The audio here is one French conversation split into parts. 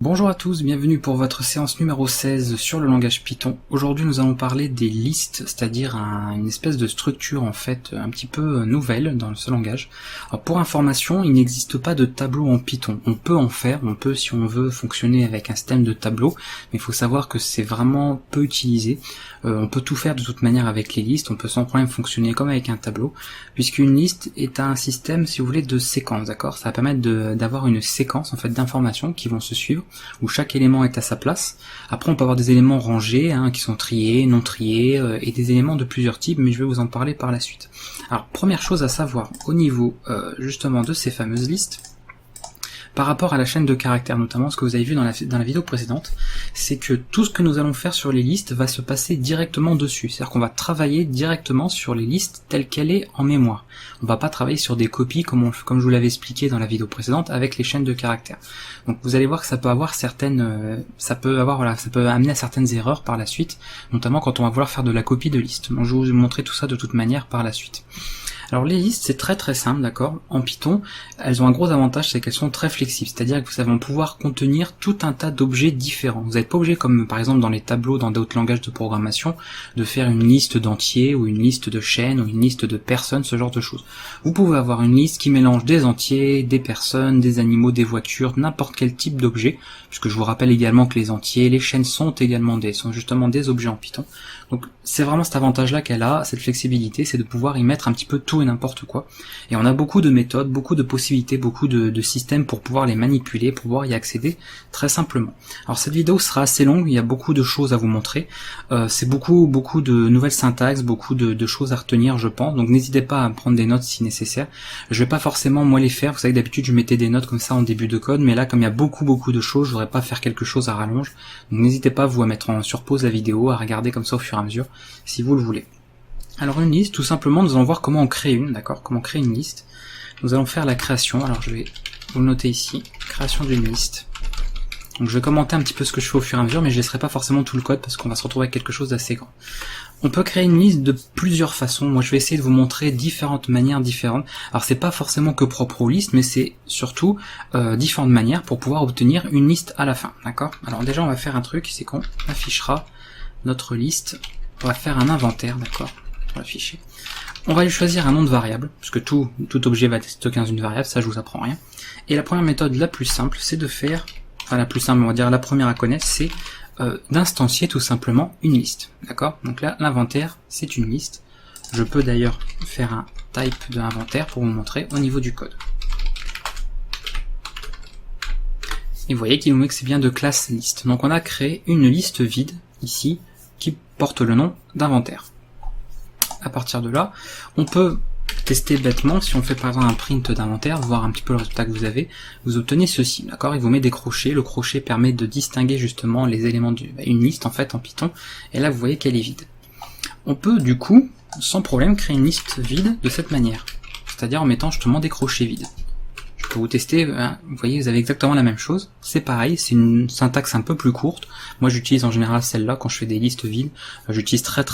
Bonjour à tous, bienvenue pour votre séance numéro 16 sur le langage Python. Aujourd'hui nous allons parler des listes, c'est-à-dire une espèce de structure en fait un petit peu nouvelle dans ce langage. Alors pour information, il n'existe pas de tableau en Python. On peut en faire, on peut si on veut fonctionner avec un système de tableau, mais il faut savoir que c'est vraiment peu utilisé. On peut tout faire de toute manière avec les listes, on peut sans problème fonctionner comme avec un tableau, puisqu'une liste est un système, si vous voulez, de séquences, d'accord? Ça va permettre d'avoir une séquence en fait d'informations qui vont se suivre, où chaque élément est à sa place. Après on peut avoir des éléments rangés, qui sont triés, non triés, et des éléments de plusieurs types, mais je vais vous en parler par la suite. Alors première chose à savoir au niveau justement de ces fameuses listes, par rapport à la chaîne de caractères, notamment ce que vous avez vu dans la vidéo précédente, c'est que tout ce que nous allons faire sur les listes va se passer directement dessus. C'est-à-dire qu'on va travailler directement sur les listes telles qu'elle est en mémoire. On va pas travailler sur des copies comme je vous l'avais expliqué dans la vidéo précédente avec les chaînes de caractères. Donc vous allez voir que ça peut avoir ça peut amener à certaines erreurs par la suite, notamment quand on va vouloir faire de la copie de listes. Donc je vais vous montrer tout ça de toute manière par la suite. Alors les listes c'est très simple, d'accord. En Python, elles ont un gros avantage, c'est qu'elles sont très flexibles, c'est-à-dire que vous allez pouvoir contenir tout un tas d'objets différents. Vous n'êtes pas obligé, comme par exemple dans les tableaux, dans d'autres langages de programmation, de faire une liste d'entiers ou une liste de chaînes ou une liste de personnes, ce genre de choses. Vous pouvez avoir une liste qui mélange des entiers, des personnes, des animaux, des voitures, n'importe quel type d'objet, puisque je vous rappelle également que les entiers, les chaînes sont justement des objets en Python. Donc c'est vraiment cet avantage-là qu'elle a, cette flexibilité, c'est de pouvoir y mettre un petit peu tout et n'importe quoi. Et on a beaucoup de méthodes, beaucoup de possibilités, beaucoup de systèmes pour pouvoir les manipuler, pour pouvoir y accéder très simplement. Alors cette vidéo sera assez longue, il y a beaucoup de choses à vous montrer. C'est beaucoup de nouvelles syntaxes, beaucoup de choses à retenir, je pense. Donc n'hésitez pas à prendre des notes si nécessaire. Je vais pas forcément moi les faire, vous savez d'habitude je mettais des notes comme ça en début de code, mais là comme il y a beaucoup de choses, je voudrais pas faire quelque chose à rallonge. Donc n'hésitez pas vous à mettre sur pause la vidéo, à regarder comme ça au fur et à mesure, si vous le voulez. Alors une liste, tout simplement, nous allons voir comment on crée une, d'accord, comment créer une liste. Nous allons faire la création, alors je vais vous le noter ici, création d'une liste. Donc je vais commenter un petit peu ce que je fais au fur et à mesure, mais je laisserai pas forcément tout le code parce qu'on va se retrouver avec quelque chose d'assez grand. On peut créer une liste de plusieurs façons. Moi je vais essayer de vous montrer différentes manières différentes. Alors c'est pas forcément que propre aux listes, mais c'est surtout différentes manières pour pouvoir obtenir une liste à la fin, d'accord. Alors déjà on va faire un truc, c'est qu'on affichera notre liste, on va faire un inventaire, d'accord, pour l'afficher. On va lui choisir un nom de variable, puisque tout objet va être stocké dans une variable, ça je vous apprends rien. Et la première méthode la plus simple, c'est de faire, la plus simple, on va dire la première à connaître, c'est d'instancier tout simplement une liste, d'accord. Donc là, l'inventaire, c'est une liste. Je peux d'ailleurs faire un type de inventaire pour vous montrer au niveau du code. Et vous voyez qu'il nous met que c'est bien de classe liste. Donc on a créé une liste vide, ici, qui porte le nom d'inventaire. À partir de là, on peut tester bêtement, si on fait par exemple un print d'inventaire, voir un petit peu le résultat que vous avez, vous obtenez ceci, d'accord. Il vous met des crochets, le crochet permet de distinguer justement les éléments d'une liste en fait en Python, et là vous voyez qu'elle est vide. On peut du coup, sans problème, créer une liste vide de cette manière, c'est-à-dire en mettant justement des crochets vides. Je peux vous tester, vous voyez, vous avez exactement la même chose, c'est pareil, c'est une syntaxe un peu plus courte. Moi j'utilise en général celle-là quand je fais des listes vides, j'utilise très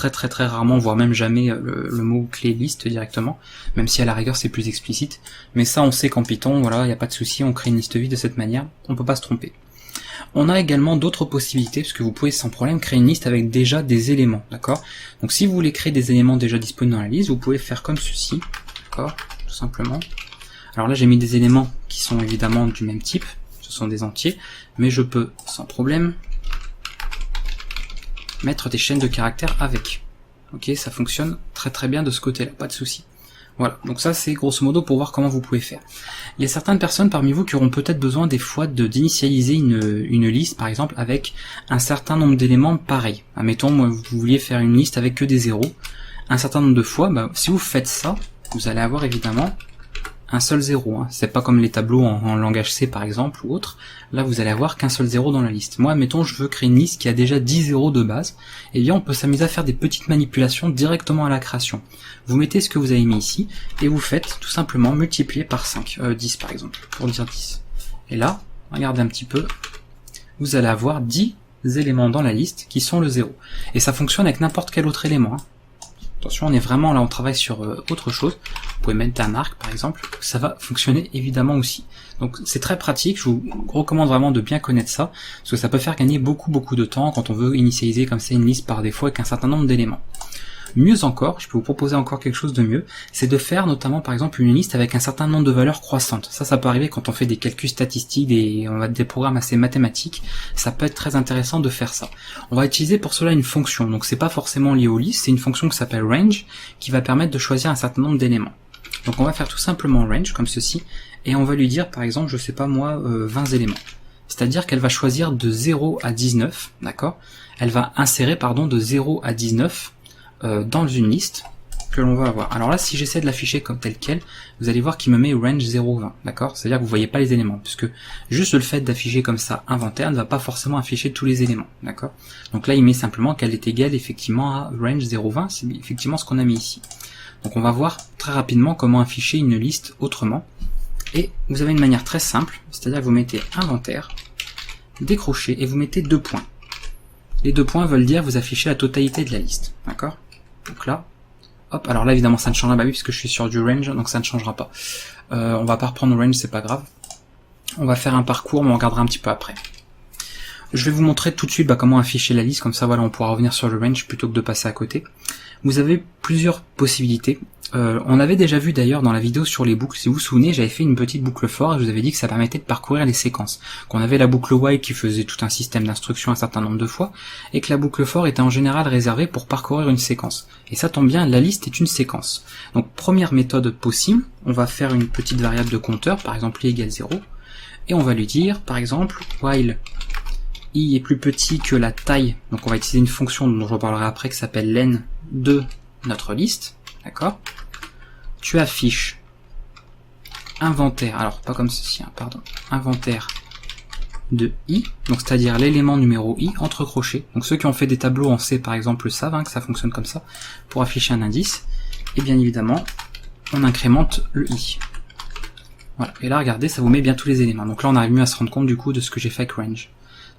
rarement, voire même jamais le mot-clé liste directement, même si à la rigueur c'est plus explicite, mais ça on sait qu'en Python, voilà, il n'y a pas de souci, on crée une liste vide de cette manière, on peut pas se tromper. On a également d'autres possibilités, puisque vous pouvez sans problème créer une liste avec déjà des éléments, d'accord. Donc si vous voulez créer des éléments déjà disponibles dans la liste, vous pouvez faire comme ceci, d'accord, tout simplement. Alors là j'ai mis des éléments qui sont évidemment du même type, ce sont des entiers, mais je peux sans problème mettre des chaînes de caractères avec. Ok, ça fonctionne très bien de ce côté-là, pas de souci. Voilà, donc ça c'est grosso modo pour voir comment vous pouvez faire. Il y a certaines personnes parmi vous qui auront peut-être besoin des fois d'initialiser une liste par exemple avec un certain nombre d'éléments pareils. Admettons, moi, vous vouliez faire une liste avec que des zéros, un certain nombre de fois, si vous faites ça, vous allez avoir évidemment un seul zéro, c'est pas comme les tableaux en langage C par exemple ou autre, là vous allez avoir qu'un seul zéro dans la liste. Moi admettons je veux créer une liste qui a déjà 10 zéros de base, et bien on peut s'amuser à faire des petites manipulations directement à la création. Vous mettez ce que vous avez mis ici, et vous faites tout simplement multiplier par 5, 10 par exemple, pour dire 10. Et là, regardez un petit peu, vous allez avoir 10 éléments dans la liste qui sont le 0. Et ça fonctionne avec n'importe quel autre élément, Attention, on est vraiment là, on travaille sur autre chose. Vous pouvez mettre un arc par exemple, ça va fonctionner évidemment aussi. Donc c'est très pratique, je vous recommande vraiment de bien connaître ça, parce que ça peut faire gagner beaucoup de temps quand on veut initialiser comme ça une liste par défaut avec un certain nombre d'éléments. Mieux encore, je peux vous proposer encore quelque chose de mieux, c'est de faire notamment par exemple une liste avec un certain nombre de valeurs croissantes. Ça peut arriver quand on fait des calculs statistiques, des programmes assez mathématiques, ça peut être très intéressant de faire ça. On va utiliser pour cela une fonction, donc c'est pas forcément lié aux listes, c'est une fonction qui s'appelle range, qui va permettre de choisir un certain nombre d'éléments. Donc on va faire tout simplement range comme ceci, et on va lui dire par exemple, je sais pas moi, 20 éléments. C'est-à-dire qu'elle va choisir de 0 à 19, d'accord? Elle va insérer, de 0 à 19 dans une liste que l'on va avoir. Alors là, si j'essaie de l'afficher comme tel quel, vous allez voir qu'il me met range 0,20, d'accord? C'est-à-dire que vous voyez pas les éléments, puisque juste le fait d'afficher comme ça inventaire ne va pas forcément afficher tous les éléments, d'accord? Donc là, il met simplement qu'elle est égale effectivement à range 0,20, c'est effectivement ce qu'on a mis ici. Donc on va voir très rapidement comment afficher une liste autrement. Et vous avez une manière très simple, c'est-à-dire que vous mettez inventaire, décroché, et vous mettez 2 points. Les 2 points veulent dire que vous affichez la totalité de la liste, d'accord? Donc là, hop, alors là évidemment ça ne changera pas, puisque je suis sur du range, donc ça ne changera pas. On va pas reprendre range, c'est pas grave. On va faire un parcours, mais on regardera un petit peu après. Je vais vous montrer tout de suite comment afficher la liste, comme ça voilà, on pourra revenir sur le range plutôt que de passer à côté. Vous avez plusieurs possibilités. On avait déjà vu d'ailleurs dans la vidéo sur les boucles, si vous vous souvenez, j'avais fait une petite boucle for et je vous avais dit que ça permettait de parcourir les séquences. Qu'on avait la boucle while qui faisait tout un système d'instructions un certain nombre de fois, et que la boucle for était en général réservée pour parcourir une séquence. Et ça tombe bien, la liste est une séquence. Donc première méthode possible, on va faire une petite variable de compteur, par exemple i égale 0, et on va lui dire, par exemple, while i est plus petit que la taille, donc on va utiliser une fonction dont je reparlerai après qui s'appelle len de notre liste, d'accord? Tu affiches inventaire, alors pas comme ceci, inventaire de i, donc c'est-à-dire l'élément numéro i entre crochets. Donc ceux qui ont fait des tableaux en C par exemple savent que ça fonctionne comme ça pour afficher un indice, et bien évidemment on incrémente le i. Voilà, et là regardez, ça vous met bien tous les éléments. Donc là on arrive mieux à se rendre compte du coup de ce que j'ai fait avec range.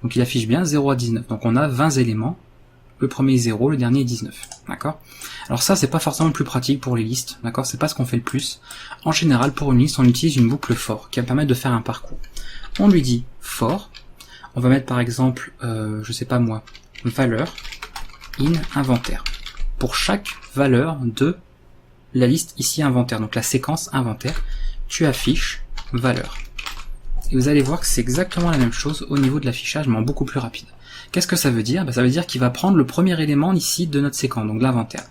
Donc il affiche bien 0 à 19, donc on a 20 éléments. Le premier est 0, le dernier est 19, d'accord? Alors ça, c'est pas forcément le plus pratique pour les listes, d'accord? C'est pas ce qu'on fait le plus. En général, pour une liste, on utilise une boucle for, qui va permettre de faire un parcours. On lui dit for, on va mettre par exemple, je sais pas moi, valeur, in, inventaire. Pour chaque valeur de la liste ici inventaire, donc la séquence inventaire, tu affiches valeur. Et vous allez voir que c'est exactement la même chose au niveau de l'affichage, mais en beaucoup plus rapide. Qu'est-ce que ça veut dire? Ça veut dire qu'il va prendre le premier élément ici de notre séquence, donc l'inventaire.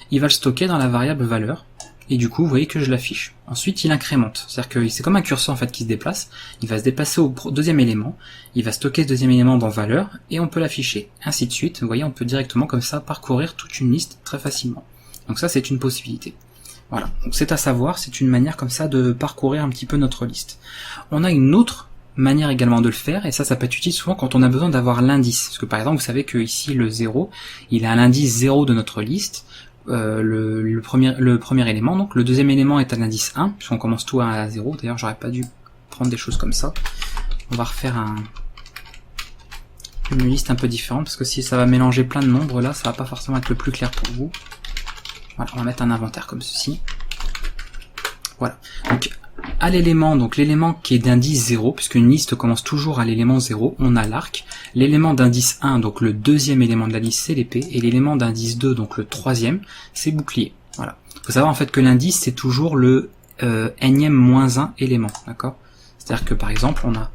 Il va le stocker dans la variable valeur, et du coup, vous voyez que je l'affiche. Ensuite, il incrémente, c'est-à-dire que c'est comme un curseur en fait qui se déplace, il va se déplacer au deuxième élément, il va stocker ce deuxième élément dans valeur, et on peut l'afficher. Ainsi de suite, vous voyez, on peut directement comme ça parcourir toute une liste très facilement. Donc ça, c'est une possibilité. Voilà, donc c'est à savoir, c'est une manière comme ça de parcourir un petit peu notre liste. On a une autre manière également de le faire, et ça peut être utile souvent quand on a besoin d'avoir l'indice. Parce que par exemple, vous savez que ici le 0, il a l'indice 0 de notre liste, le premier élément, donc le deuxième élément est à l'indice 1, puisqu'on commence tout à 0, d'ailleurs j'aurais pas dû prendre des choses comme ça. On va refaire une liste un peu différente, parce que si ça va mélanger plein de nombres là, ça va pas forcément être le plus clair pour vous. Voilà, on va mettre un inventaire comme ceci. Voilà, donc à l'élément, donc l'élément qui est d'indice 0, puisqu'une liste commence toujours à l'élément 0, on a l'arc. L'élément d'indice 1, donc le deuxième élément de la liste, c'est l'épée, et l'élément d'indice 2, donc le troisième, c'est bouclier. Voilà. Il faut savoir en fait que l'indice, c'est toujours le nème moins 1 élément, d'accord? C'est-à-dire que par exemple, on a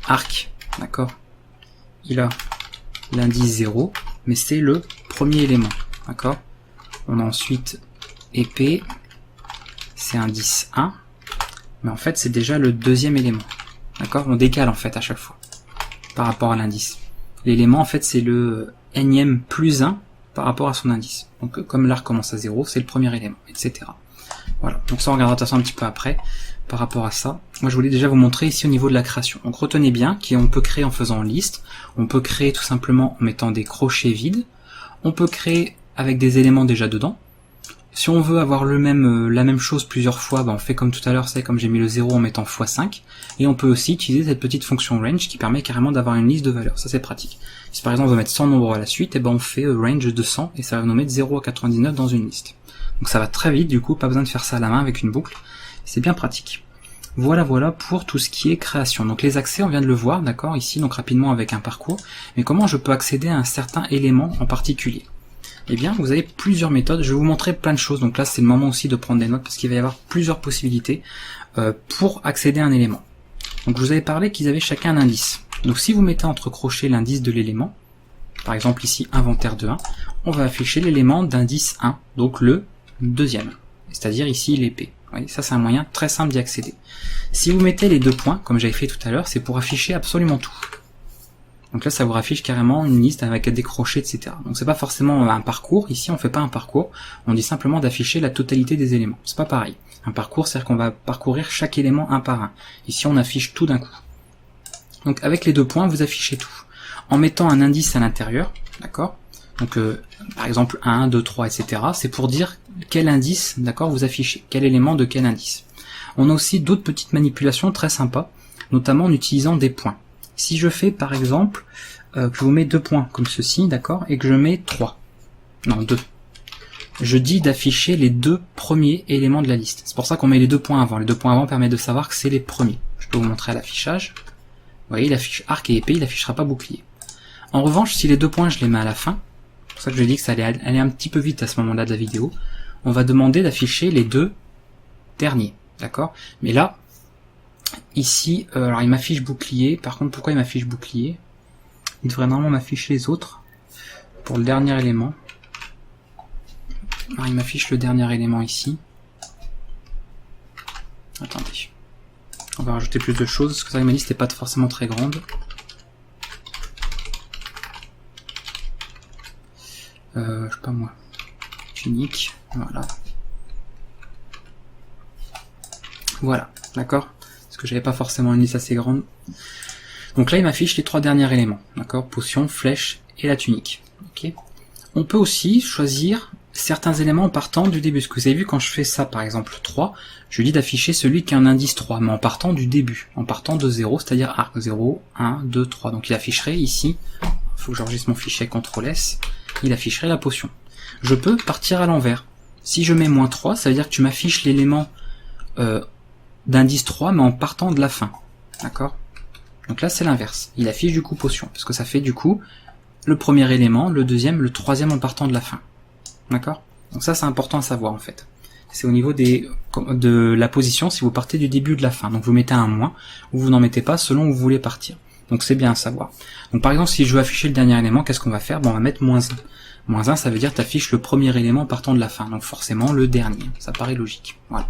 arc, d'accord? Il a l'indice 0, mais c'est le premier élément, d'accord? On a ensuite épée, c'est indice 1, mais en fait c'est déjà le deuxième élément, d'accord? On décale en fait à chaque fois par rapport à l'indice. L'élément en fait c'est le nème plus 1 par rapport à son indice. Donc comme l'arc commence à 0, c'est le premier élément, etc. Voilà, donc ça on regardera de toute façon un petit peu après par rapport à ça. Moi je voulais déjà vous montrer ici au niveau de la création. Donc retenez bien qu'on peut créer en faisant liste, on peut créer tout simplement en mettant des crochets vides, on peut créer avec des éléments déjà dedans, Si on veut avoir la même chose plusieurs fois, on fait comme tout à l'heure, c'est comme j'ai mis le 0 en mettant x5, et on peut aussi utiliser cette petite fonction range qui permet carrément d'avoir une liste de valeurs, ça c'est pratique. Si par exemple on veut mettre 100 nombres à la suite, on fait range de 100, et ça va nous mettre 0 à 99 dans une liste. Donc ça va très vite, du coup pas besoin de faire ça à la main avec une boucle, c'est bien pratique. Voilà pour tout ce qui est création. Donc les accès, on vient de le voir, d'accord, ici, donc rapidement avec un parcours, mais comment je peux accéder à un certain élément en particulier? Eh bien, vous avez plusieurs méthodes, je vais vous montrer plein de choses, donc là c'est le moment aussi de prendre des notes, parce qu'il va y avoir plusieurs possibilités pour accéder à un élément. Donc je vous avais parlé qu'ils avaient chacun un indice. Donc si vous mettez entre crochets l'indice de l'élément, par exemple ici inventaire de 1, on va afficher l'élément d'indice 1, donc le deuxième, c'est-à-dire ici l'épée. Oui, ça c'est un moyen très simple d'y accéder. Si vous mettez les 2 points, comme j'avais fait tout à l'heure, c'est pour afficher absolument tout. Donc là, ça vous affiche carrément une liste avec des crochets, etc. Donc c'est pas forcément un parcours. Ici, on fait pas un parcours. On dit simplement d'afficher la totalité des éléments. C'est pas pareil. Un parcours, c'est-à-dire qu'on va parcourir chaque élément un par un. Ici, on affiche tout d'un coup. Donc avec les 2 points, vous affichez tout. En mettant un indice à l'intérieur, d'accord? Donc par exemple 1, 2, 3, etc. C'est pour dire quel indice, d'accord, vous affichez. Quel élément de quel indice. On a aussi d'autres petites manipulations très sympas, notamment en utilisant des points. Si je fais par exemple que je vous mets 2 points comme ceci, d'accord, et que je mets 3, non 2, je dis d'afficher les 2 premiers éléments de la liste. C'est pour ça qu'on met les 2 points avant. Les 2 points avant permettent de savoir que c'est les premiers. Je peux vous montrer à l'affichage. Vous voyez, il affiche arc et épée, il n'affichera pas bouclier. En revanche, si les 2 points je les mets à la fin, c'est pour ça que je dis que ça allait aller un petit peu vite à ce moment-là de la vidéo, on va demander d'afficher les 2 derniers, d'accord. Mais là, ici, alors il m'affiche bouclier. Par contre, pourquoi il m'affiche bouclier? Il devrait normalement m'afficher les autres pour le dernier élément. Alors il m'affiche le dernier élément ici. Attendez. On va rajouter plus de choses, parce que ça, ma liste n'est pas forcément très grande. Je sais pas moi. Tunique, voilà. Voilà, d'accord? Parce que j'avais pas forcément une liste assez grande. Donc là, il m'affiche les 3 derniers éléments, d'accord? Potion, flèche et la tunique. Ok. On peut aussi choisir certains éléments en partant du début. Parce que vous avez vu, quand je fais ça, par exemple 3, je dis d'afficher celui qui a un indice 3, mais en partant du début, en partant de 0, c'est-à-dire arc 0, 1, 2, 3. Donc il afficherait ici, il faut que j'enregistre mon fichier CTRL-S, il afficherait la potion. Je peux partir à l'envers. Si je mets -3, ça veut dire que tu m'affiches l'élément d'indice 3, mais en partant de la fin. D'accord? Donc là, c'est l'inverse. Il affiche du coup potion, parce que ça fait du coup le premier élément, le deuxième, le troisième en partant de la fin. D'accord? Donc ça, c'est important à savoir en fait. C'est au niveau de la position si vous partez du début ou de la fin. Donc vous mettez un moins, ou vous n'en mettez pas selon où vous voulez partir. Donc c'est bien à savoir. Donc par exemple, si je veux afficher le dernier élément, qu'est-ce qu'on va faire? On va mettre -1. -1, ça veut dire que tu affiches le premier élément partant de la fin. Donc forcément le dernier. Ça paraît logique. Voilà.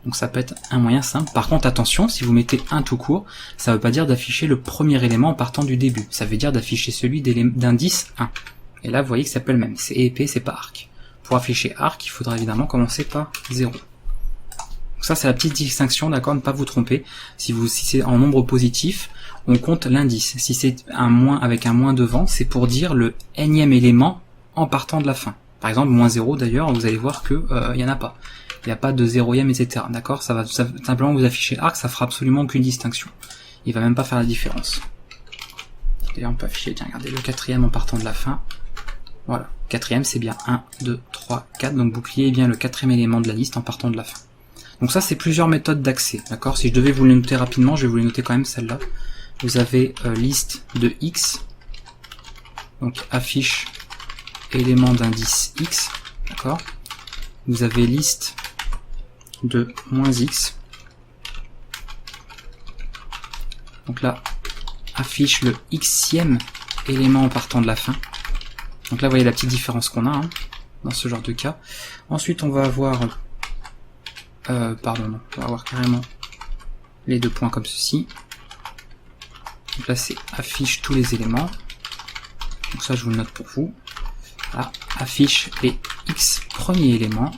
Donc ça peut être un moyen simple. Par contre, attention, si vous mettez 1 tout court, ça ne veut pas dire d'afficher le premier élément en partant du début. Ça veut dire d'afficher celui d'indice 1. Et là, vous voyez que ça peut le même. C'est épée, c'est pas arc. Pour afficher arc, il faudra évidemment commencer par 0. Donc ça, c'est la petite distinction, d'accord, ne pas vous tromper. Si c'est en nombre positif, on compte l'indice. Si c'est un moins avec un moins devant, c'est pour dire le énième élément en partant de la fin. Par exemple, -0 d'ailleurs, vous allez voir que il n'y en a pas. Il n'y a pas de 0e, etc. D'accord, ça va simplement vous afficher arc, ça fera absolument aucune distinction. Il va même pas faire la différence. D'ailleurs, on peut afficher, tiens, regardez, le 4e en partant de la fin. Voilà, 4e, c'est bien 1, 2, 3, 4. Donc bouclier est bien le 4e élément de la liste en partant de la fin. Donc ça, c'est plusieurs méthodes d'accès. D'accord, si je devais vous les noter rapidement, je vais vous les noter quand même celle-là. Vous avez liste de X. Donc affiche élément d'indice X. D'accord. Vous avez liste de -X. Donc là, affiche le Xème élément en partant de la fin. Donc là, vous voyez la petite différence qu'on a dans ce genre de cas. Ensuite, on va avoir on va avoir carrément les 2 points comme ceci. Donc là, c'est affiche tous les éléments. Donc ça, je vous le note pour vous. Là, affiche les X premiers éléments.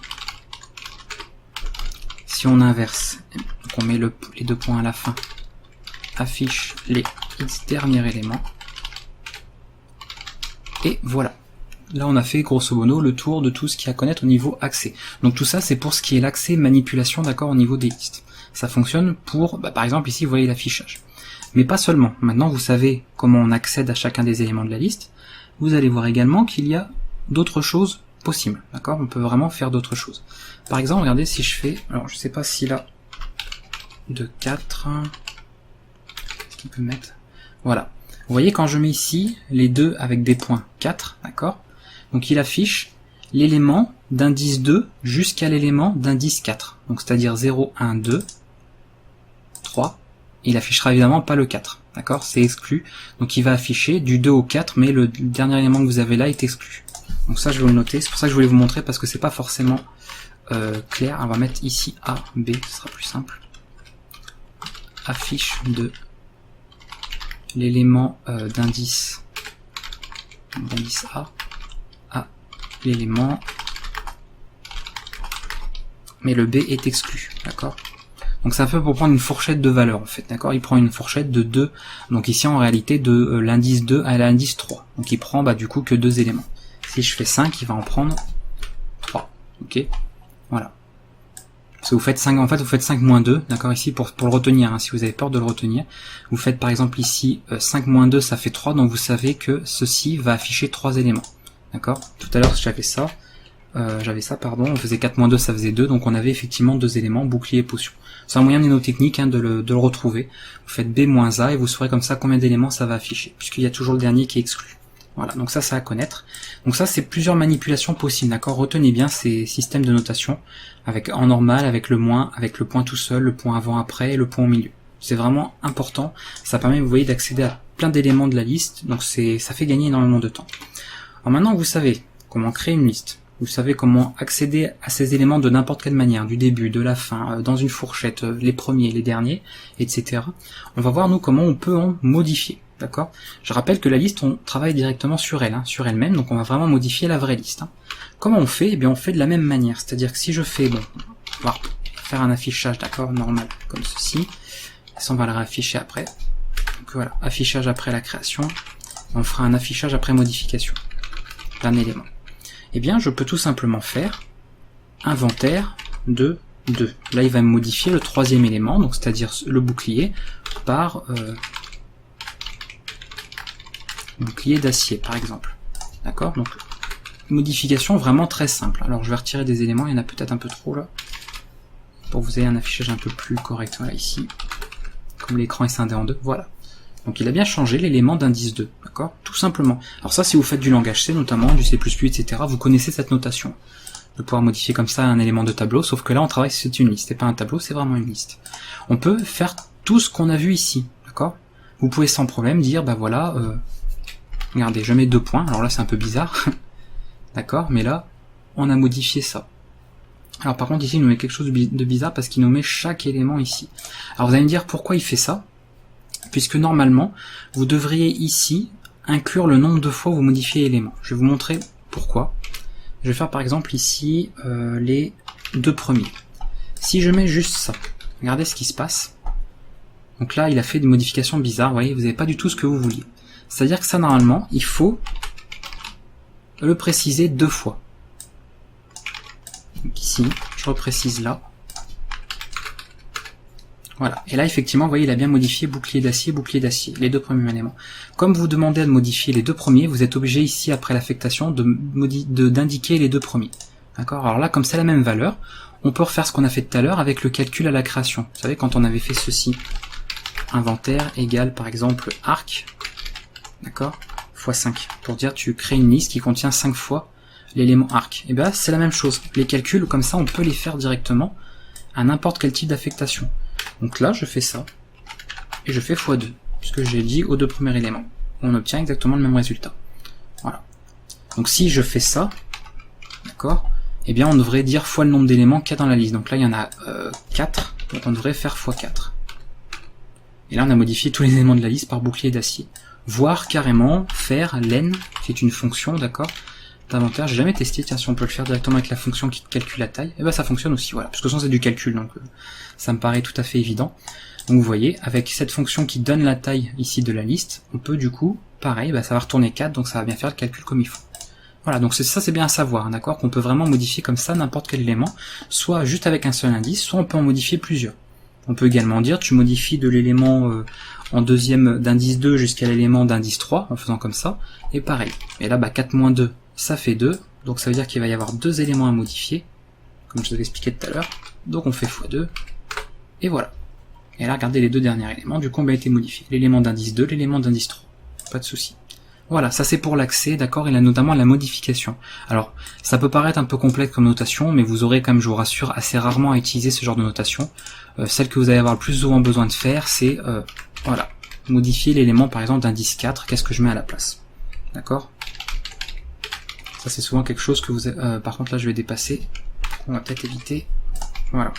Si on inverse, donc on met les 2 points à la fin, affiche les X derniers éléments. Et voilà. là on a fait grosso modo le tour de tout ce qu'il y a à connaître au niveau accès. Donc tout ça c'est pour ce qui est l'accès manipulation, d'accord, au niveau des listes. Ça fonctionne pour, par exemple ici vous voyez l'affichage. Mais pas seulement, maintenant vous savez comment on accède à chacun des éléments de la liste, vous allez voir également qu'il y a d'autres choses possibles, d'accord, on peut vraiment faire d'autres choses. Par exemple, regardez si je fais, alors je sais pas si là, de 4, qu'est-ce qu'il peut mettre, voilà. Vous voyez quand je mets ici les deux avec des points 4, d'accord, donc il affiche l'élément d'indice 2 jusqu'à l'élément d'indice 4, donc c'est-à-dire 0, 1, 2, 3, il affichera évidemment pas le 4, d'accord, c'est exclu, donc il va afficher du 2 au 4, mais le dernier élément que vous avez là est exclu. Donc ça je vais le noter, c'est pour ça que je voulais vous montrer, parce que c'est pas forcément clair. On va mettre ici A, B, ce sera plus simple. Affiche de l'élément d'indice A à l'élément, mais le B est exclu, d'accord. Donc ça fait pour prendre une fourchette de valeur en fait, d'accord. Il prend une fourchette de 2, donc ici en réalité de l'indice 2 à l'indice 3. Donc il prend du coup que 2 éléments. Si je fais 5, il va en prendre 3. Ok, voilà. Parce que vous faites 5, en fait vous faites 5 moins 2, d'accord, ici pour le retenir, hein, si vous avez peur de le retenir. Vous faites par exemple ici 5 moins 2, ça fait 3, donc vous savez que ceci va afficher 3 éléments. D'accord. Tout à l'heure j'avais ça, on faisait 4 moins 2, ça faisait 2, donc on avait effectivement 2 éléments, bouclier et potion. C'est un moyen mnémotechnique de le retrouver. Vous faites B moins A et vous saurez comme ça combien d'éléments ça va afficher, puisqu'il y a toujours le dernier qui est exclu. Voilà, donc ça à connaître. Donc ça c'est plusieurs manipulations possibles, d'accord. Retenez bien ces systèmes de notation, avec en normal, avec le moins, avec le point tout seul, le point avant après et le point au milieu. C'est vraiment important, ça permet, vous voyez, d'accéder à plein d'éléments de la liste, donc ça fait gagner énormément de temps. Alors maintenant vous savez comment créer une liste, vous savez comment accéder à ces éléments de n'importe quelle manière, du début, de la fin, dans une fourchette, les premiers, les derniers, etc. On va voir nous comment on peut en modifier. D'accord. Je rappelle que la liste, on travaille directement sur elle, sur elle-même, donc on va vraiment modifier la vraie liste. Comment on fait? Eh bien, on fait de la même manière, c'est-à-dire que si je fais, on va faire un affichage, d'accord, normal, comme ceci, et ça on va le réafficher après. Donc voilà, affichage après la création, on fera un affichage après modification d'un élément. Eh bien, je peux tout simplement faire inventaire de 2. Là, il va me modifier le troisième élément, donc c'est-à-dire le bouclier, par bouclier d'acier par exemple, d'accord. Donc modification vraiment très simple. Alors je vais retirer des éléments, il y en a peut-être un peu trop là, pour que vous ayez un affichage un peu plus correct. Voilà, ici, comme l'écran est scindé en deux, voilà. Donc il a bien changé l'élément d'indice 2, d'accord, tout simplement. Alors ça, si vous faites du langage C notamment, du C++, etc., vous connaissez cette notation, de pouvoir modifier comme ça un élément de tableau, sauf que là on travaille, c'est une liste, c'est pas un tableau, c'est vraiment une liste. On peut faire tout ce qu'on a vu ici, d'accord. Vous pouvez sans problème dire, voilà, regardez, je mets 2 points, alors là c'est un peu bizarre, d'accord, mais là, on a modifié ça. Alors par contre ici il nous met quelque chose de bizarre parce qu'il nous met chaque élément ici. Alors vous allez me dire pourquoi il fait ça, puisque normalement, vous devriez ici inclure le nombre de fois où vous modifiez l'élément. Je vais vous montrer pourquoi. Je vais faire par exemple ici les 2 premiers. Si je mets juste ça, regardez ce qui se passe. Donc là il a fait des modifications bizarres, vous voyez, vous n'avez pas du tout ce que vous vouliez. C'est-à-dire que ça, normalement, il faut le préciser 2 fois. Donc ici, je reprécise là. Voilà. Et là, effectivement, vous voyez, il a bien modifié bouclier d'acier, les 2 premiers éléments. Comme vous demandez à modifier les 2 premiers, vous êtes obligé ici, après l'affectation, d'indiquer les 2 premiers. D'accord. Alors là, comme c'est la même valeur, on peut refaire ce qu'on a fait tout à l'heure avec le calcul à la création. Vous savez, quand on avait fait ceci, inventaire égale, par exemple, arc, d'accord, x 5, pour dire tu crées une liste qui contient 5 fois l'élément arc. Et bien c'est la même chose, les calculs comme ça on peut les faire directement à n'importe quel type d'affectation. Donc là je fais ça, et je fais x2, puisque j'ai dit aux 2 premiers éléments. On obtient exactement le même résultat. Voilà. Donc si je fais ça, d'accord, et bien on devrait dire fois le nombre d'éléments qu'il y a dans la liste. Donc là il y en a 4, donc on devrait faire x4. Et là on a modifié tous les éléments de la liste par bouclier d'acier. Voire carrément faire len, qui est une fonction, d'accord, d'inventaire. J'ai jamais testé, tiens, si on peut le faire directement avec la fonction qui calcule la taille, et ben ça fonctionne aussi, voilà, parce que sinon c'est du calcul, donc ça me paraît tout à fait évident. Donc vous voyez, avec cette fonction qui donne la taille ici de la liste, on peut du coup, pareil, ça va retourner 4, donc ça va bien faire le calcul comme il faut. Voilà, donc ça c'est bien à savoir, d'accord, qu'on peut vraiment modifier comme ça n'importe quel élément, soit juste avec un seul indice, soit on peut en modifier plusieurs. On peut également dire, tu modifies de l'élément en deuxième d'indice 2 jusqu'à l'élément d'indice 3, en faisant comme ça, et pareil. Et là, 4 moins 2, ça fait 2, donc ça veut dire qu'il va y avoir 2 éléments à modifier, comme je vous avais expliqué tout à l'heure, donc on fait x2, et voilà. Et là, regardez les 2 derniers éléments, du coup on a été modifié, l'élément d'indice 2, l'élément d'indice 3, pas de souci. Voilà, ça c'est pour l'accès, d'accord, et là notamment la modification. Alors, ça peut paraître un peu complexe comme notation, mais vous aurez quand même, je vous rassure, assez rarement à utiliser ce genre de notation. Celle que vous allez avoir le plus souvent besoin de faire, c'est, voilà, modifier l'élément par exemple d'indice 4, qu'est-ce que je mets à la place. D'accord? Ça c'est souvent quelque chose que vous... par contre là je vais dépasser, on va peut-être éviter. Voilà.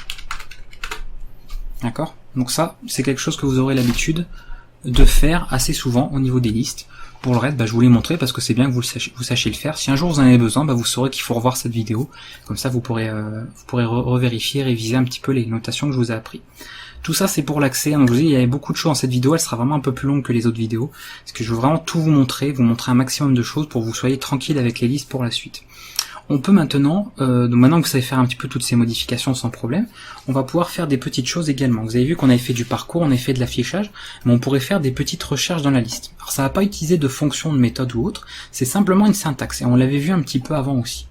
D'accord? Donc ça, c'est quelque chose que vous aurez l'habitude de faire assez souvent au niveau des listes. Pour le reste, je vous l'ai montré parce que c'est bien que vous sachiez le faire. Si un jour vous en avez besoin, vous saurez qu'il faut revoir cette vidéo. Comme ça, vous pourrez revérifier, réviser un petit peu les notations que je vous ai appris. Tout ça, c'est pour l'accès. Donc, je vous dis, il y avait beaucoup de choses dans cette vidéo. Elle sera vraiment un peu plus longue que les autres vidéos. Parce que je veux vraiment tout vous montrer un maximum de choses pour que vous soyez tranquille avec les listes pour la suite. On peut maintenant, donc maintenant que vous savez faire un petit peu toutes ces modifications sans problème, on va pouvoir faire des petites choses également. Vous avez vu qu'on avait fait du parcours, on avait fait de l'affichage, mais on pourrait faire des petites recherches dans la liste. Alors ça va pas utiliser de fonction, de méthode ou autre, c'est simplement une syntaxe, et on l'avait vu un petit peu avant aussi.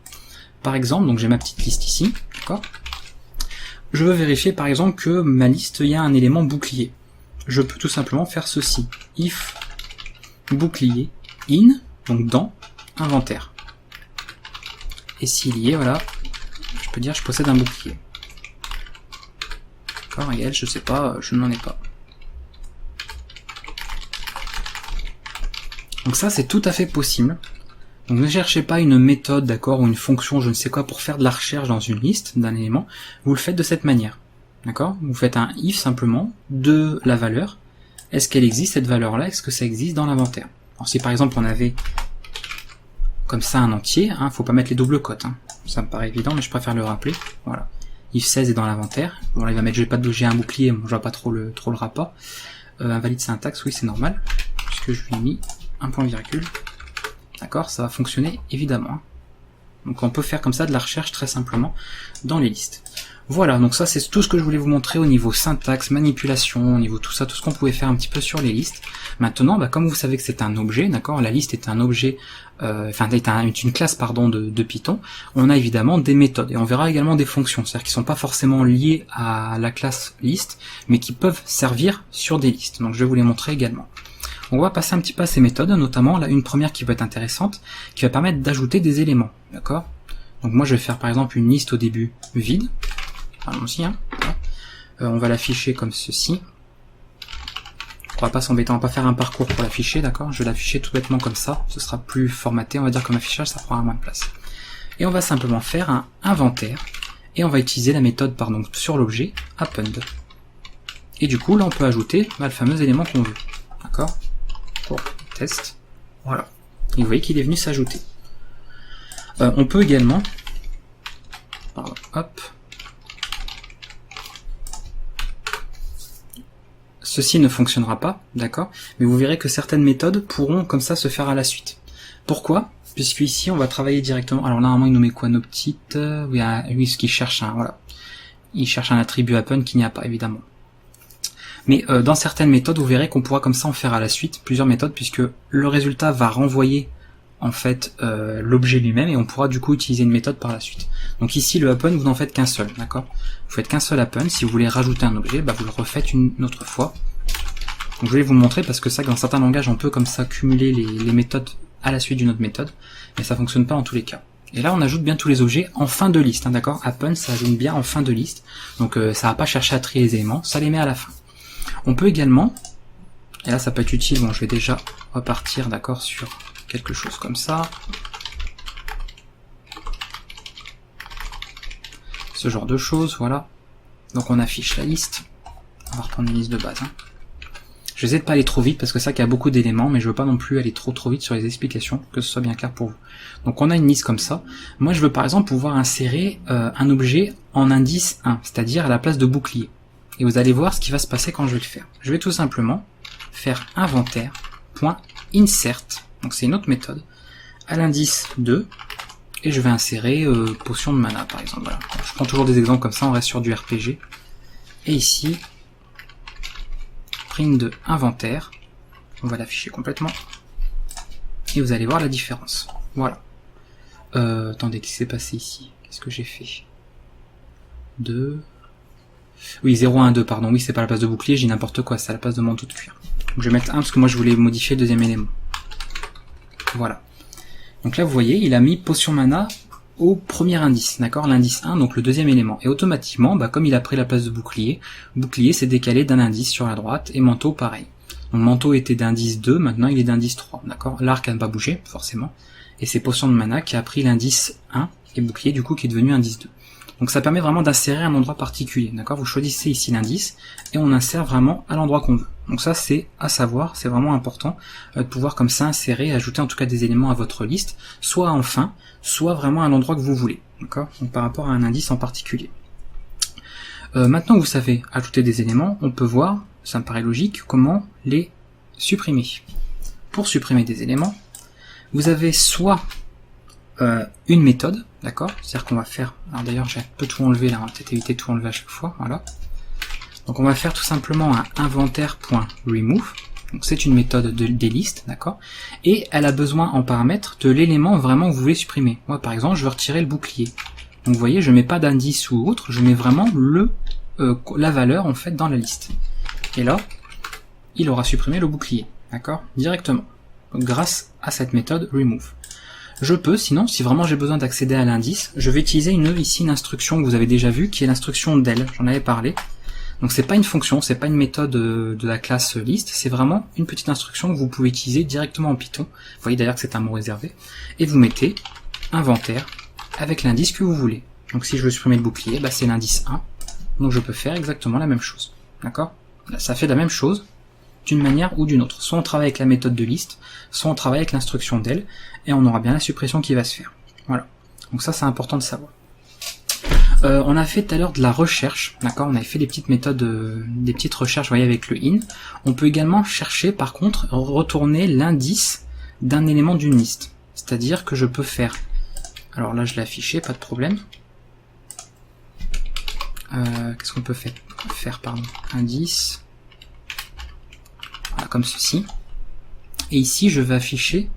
Par exemple, donc j'ai ma petite liste ici, d'accord. Je veux vérifier par exemple que ma liste, il y a un élément bouclier. Je peux tout simplement faire ceci, if bouclier in, donc dans inventaire. Et s'il y est, voilà, je peux dire je possède un bouclier. D'accord, et elle, je sais pas, je n'en ai pas. Donc ça, c'est tout à fait possible. Donc ne cherchez pas une méthode, d'accord, ou une fonction, je ne sais quoi, pour faire de la recherche dans une liste d'un élément. Vous le faites de cette manière. D'accord? Vous faites un if simplement de la valeur. Est-ce qu'elle existe, cette valeur-là? Est-ce que ça existe dans l'inventaire? Alors si par exemple on avait comme ça un entier, faut pas mettre les doubles cotes, ça me paraît évident, mais je préfère le rappeler. Voilà. If 16 est dans l'inventaire. Bon là il va mettre j'ai un bouclier, bon, je vois pas trop le rapport. Invalide syntaxe, oui c'est normal, puisque je lui ai mis un point virgule. D'accord, ça va fonctionner évidemment. Donc on peut faire comme ça de la recherche très simplement dans les listes. Voilà, donc ça c'est tout ce que je voulais vous montrer au niveau syntaxe, manipulation, au niveau tout ça, tout ce qu'on pouvait faire un petit peu sur les listes. Maintenant, comme vous savez que c'est un objet, d'accord, la liste est un objet, est une classe pardon de Python, on a évidemment des méthodes et on verra également des fonctions, c'est-à-dire qui sont pas forcément liées à la classe liste, mais qui peuvent servir sur des listes. Donc je vais vous les montrer également. On va passer un petit peu à ces méthodes, notamment là une première qui peut être intéressante, qui va permettre d'ajouter des éléments, d'accord. Donc moi je vais faire par exemple une liste au début vide. Allons-y, on va l'afficher comme ceci. On va pas s'embêter, on va pas faire un parcours pour l'afficher, d'accord. Je vais l'afficher tout bêtement comme ça, ce sera plus formaté, on va dire comme affichage, ça prendra moins de place. Et on va simplement faire un inventaire, et on va utiliser la méthode sur l'objet append. Et du coup là on peut ajouter le fameux élément qu'on veut, d'accord, pour test. Voilà. Et vous voyez qu'il est venu s'ajouter. On peut également, hop. Ceci ne fonctionnera pas, d'accord, mais vous verrez que certaines méthodes pourront comme ça se faire à la suite. Pourquoi? Puisque ici on va travailler directement. Alors normalement il nous met quoi, nos petites, oui, ce qu'il cherche voilà, il cherche un attribut append qu'il n'y a pas évidemment. Mais dans certaines méthodes vous verrez qu'on pourra comme ça en faire à la suite plusieurs méthodes, puisque le résultat va renvoyer en fait l'objet lui-même et on pourra du coup utiliser une méthode par la suite. Donc ici le append vous n'en faites qu'un seul, d'accord. Vous faites qu'un seul append. Si vous voulez rajouter un objet, vous le refaites une autre fois. Donc je vais vous le montrer parce que ça, dans certains langages on peut comme ça cumuler les méthodes à la suite d'une autre méthode, mais ça fonctionne pas en tous les cas. Et là on ajoute bien tous les objets en fin de liste, d'accord. Append ça ajoute bien en fin de liste, donc ça va pas chercher à trier les éléments, ça les met à la fin. On peut également, et là ça peut être utile, bon je vais déjà repartir d'accord sur quelque chose comme ça. Ce genre de choses, voilà. Donc on affiche la liste. On va reprendre une liste de base. Je vais essayer de pas aller trop vite parce que ça qu'il y a beaucoup d'éléments, mais je veux pas non plus aller trop vite sur les explications, que ce soit bien clair pour vous. Donc on a une liste comme ça. Moi je veux par exemple pouvoir insérer un objet en indice 1, c'est-à-dire à la place de bouclier. Et vous allez voir ce qui va se passer quand je vais le faire. Je vais tout simplement faire inventaire.insert, donc c'est une autre méthode, à l'indice 2, et je vais insérer potion de mana par exemple. Voilà. Je prends toujours des exemples comme ça, on reste sur du RPG. Et ici, print de inventaire, on va l'afficher complètement, et vous allez voir la différence. Voilà. Attendez, qu'est-ce qui s'est passé ici? Qu'est-ce que j'ai fait? 2... Oui, 0, 1, 2, pardon. Oui, c'est pas la place de bouclier, j'ai n'importe quoi, c'est à la place de manteau de cuir. Donc je vais mettre 1 parce que moi je voulais modifier le deuxième élément. Voilà. Donc là, vous voyez, il a mis potion mana au premier indice, d'accord, l'indice 1, donc le deuxième élément. Et automatiquement, comme il a pris la place de bouclier, bouclier s'est décalé d'un indice sur la droite, et manteau pareil. Donc manteau était d'indice 2, maintenant il est d'indice 3, d'accord. L'arc n'a pas bougé, forcément, et c'est potion de mana qui a pris l'indice 1, et bouclier du coup qui est devenu indice 2. Donc ça permet vraiment d'insérer un endroit particulier, d'accord. Vous choisissez ici l'indice, et on insère vraiment à l'endroit qu'on veut. Donc ça c'est à savoir, c'est vraiment important de pouvoir comme ça insérer, ajouter en tout cas des éléments à votre liste, soit en fin, soit vraiment à l'endroit que vous voulez, d'accord. Donc par rapport à un indice en particulier. Maintenant que vous savez ajouter des éléments, on peut voir, ça me paraît logique, comment les supprimer. Pour supprimer des éléments, vous avez soit une méthode, d'accord, c'est-à-dire qu'on va faire, alors d'ailleurs j'ai un peu tout enlevé là, on va peut-être éviter de tout enlever à chaque fois, voilà. Donc on va faire tout simplement un inventaire.remove, donc c'est une méthode des listes, d'accord, et elle a besoin en paramètre de l'élément vraiment que vous voulez supprimer. Moi par exemple je veux retirer le bouclier, donc vous voyez je mets pas d'indice ou autre, je mets vraiment la valeur en fait dans la liste, et là il aura supprimé le bouclier, d'accord, directement, donc, grâce à cette méthode remove. Je peux, sinon, si vraiment j'ai besoin d'accéder à l'indice, je vais utiliser une instruction que vous avez déjà vue, qui est l'instruction del, j'en avais parlé. Donc c'est pas une fonction, c'est pas une méthode de la classe list, c'est vraiment une petite instruction que vous pouvez utiliser directement en Python. Vous voyez d'ailleurs que c'est un mot réservé. Et vous mettez inventaire avec l'indice que vous voulez. Donc si je veux supprimer le bouclier, c'est l'indice 1. Donc je peux faire exactement la même chose. D'accord? Ça fait la même chose d'une manière ou d'une autre. Soit on travaille avec la méthode de liste, soit on travaille avec l'instruction del, et on aura bien la suppression qui va se faire. Voilà. Donc ça c'est important de savoir. On a fait tout à l'heure de la recherche, d'accord, on avait fait des petites méthodes, des petites recherches, vous voyez, avec le in. On peut également chercher, par contre, retourner l'indice d'un élément d'une liste. C'est-à-dire que je peux faire, alors là je l'ai affiché, pas de problème. Qu'est-ce qu'on peut faire, indice, voilà, comme ceci. Et ici je vais afficher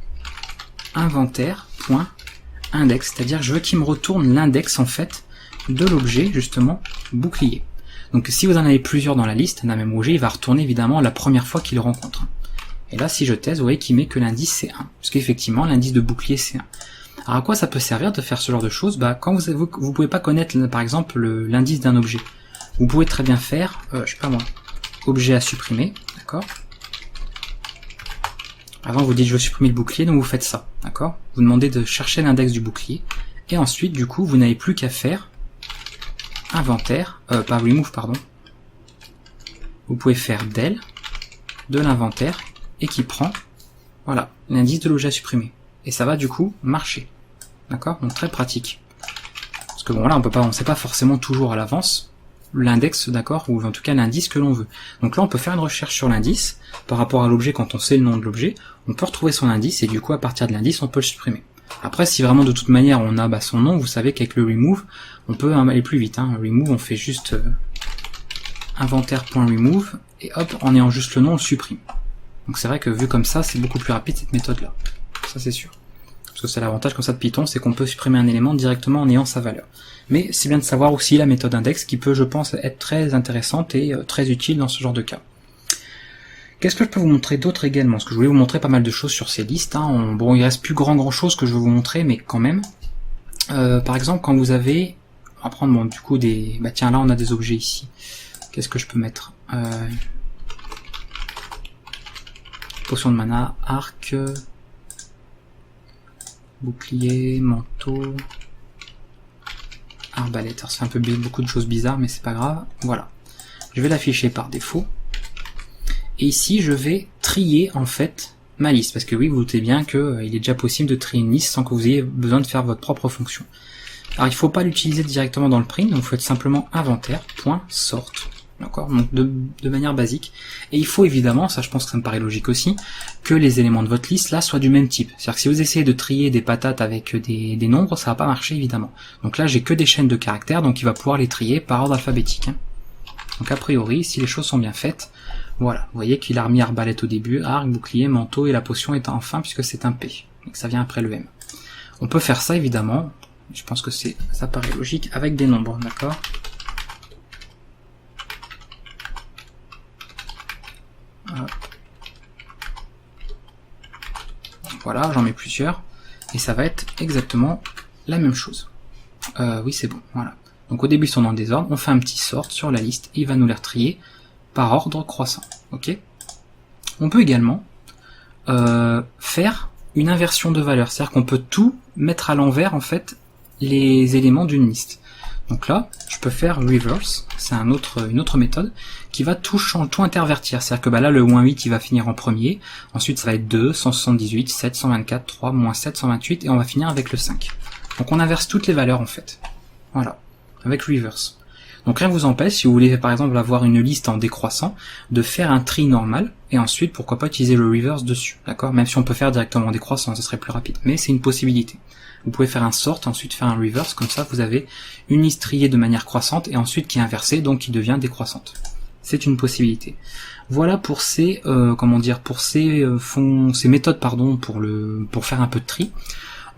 inventaire.index, c'est-à-dire je veux qu'il me retourne l'index en fait de l'objet justement bouclier. Donc si vous en avez plusieurs dans la liste d'un même objet, il va retourner évidemment la première fois qu'il le rencontre. Et là si je teste, vous voyez qu'il met que l'indice c'est 1, parce qu'effectivement l'indice de bouclier c'est 1. Alors à quoi ça peut servir de faire ce genre de choses? Quand vous pouvez pas connaître par exemple l'indice d'un objet, vous pouvez très bien faire, je sais pas moi, objet à supprimer, d'accord. Avant vous dites je veux supprimer le bouclier, donc vous faites ça, d'accord. Vous demandez de chercher l'index du bouclier, et ensuite du coup vous n'avez plus qu'à faire inventaire, pas remove pardon. Vous pouvez faire del de l'inventaire et qui prend, voilà, l'indice de l'objet à supprimer. Et ça va du coup marcher, d'accord. Donc très pratique. Parce que bon là on sait pas forcément toujours à l'avance l'index, d'accord, ou en tout cas l'indice que l'on veut. Donc là on peut faire une recherche sur l'indice par rapport à l'objet. Quand on sait le nom de l'objet, on peut retrouver son indice et du coup à partir de l'indice on peut le supprimer. Après si vraiment de toute manière on a son nom, vous savez qu'avec le remove on peut aller plus vite, hein. Remove on fait juste inventaire.remove et hop, en ayant juste le nom on le supprime. Donc c'est vrai que vu comme ça c'est beaucoup plus rapide cette méthode là, ça c'est sûr. Parce que c'est l'avantage comme ça de Python, c'est qu'on peut supprimer un élément directement en ayant sa valeur. Mais c'est bien de savoir aussi la méthode index qui peut, je pense, être très intéressante et très utile dans ce genre de cas. Qu'est-ce que je peux vous montrer d'autre également? Parce que je voulais vous montrer pas mal de choses sur ces listes, hein. Bon, il reste plus grand chose que je veux vous montrer, mais quand même. Par exemple, quand vous avez, on va prendre du coup des, tiens là on a des objets ici. Qu'est-ce que je peux mettre? Potion de mana, arc, bouclier, manteau, arbalète. Alors c'est un peu beaucoup de choses bizarres, mais c'est pas grave. Voilà. Je vais l'afficher par défaut. Et ici, je vais trier en fait ma liste, parce que oui, vous doutez bien que il est déjà possible de trier une liste sans que vous ayez besoin de faire votre propre fonction. Alors il ne faut pas l'utiliser directement dans le print, donc il faut être simplement inventaire.sort. d'accord, donc de manière basique. Et il faut évidemment, ça je pense que ça me paraît logique aussi, que les éléments de votre liste là soient du même type. C'est-à-dire que si vous essayez de trier des patates avec des nombres, ça va pas marcher évidemment. Donc là j'ai que des chaînes de caractères, donc il va pouvoir les trier par ordre alphabétique. Hein. Donc a priori, si les choses sont bien faites, voilà, vous voyez qu'il a remis arbalète au début, arc, bouclier, manteau et la potion est en fin puisque c'est un P, donc ça vient après le M. On peut faire ça évidemment, je pense que ça paraît logique, avec des nombres, d'accord. Voilà, j'en mets plusieurs, et ça va être exactement la même chose. Oui, c'est bon, voilà. Donc au début ils sont dans le désordre, on fait un petit sort sur la liste, et il va nous les retrier par ordre croissant, ok. On peut également faire une inversion de valeur, c'est-à-dire qu'on peut tout mettre à l'envers, en fait, les éléments d'une liste. Donc là, je peux faire reverse, c'est une autre méthode, qui va tout intervertir. C'est-à-dire que bah là, le moins 8, il va finir en premier, ensuite ça va être 2, 178, 7, 124, 3, moins 7, 128, et on va finir avec le 5. Donc on inverse toutes les valeurs, en fait. Voilà, avec reverse. Donc rien ne vous empêche, si vous voulez par exemple avoir une liste en décroissant, de faire un tri normal, et ensuite pourquoi pas utiliser le reverse dessus, d'accord. Même si on peut faire directement en décroissant, ce serait plus rapide, mais c'est une possibilité. Vous pouvez faire un sort, ensuite faire un reverse, comme ça vous avez une liste triée de manière croissante, et ensuite qui est inversée, donc qui devient décroissante. C'est une possibilité. Voilà pour ces, ces méthodes, pardon, pour faire un peu de tri.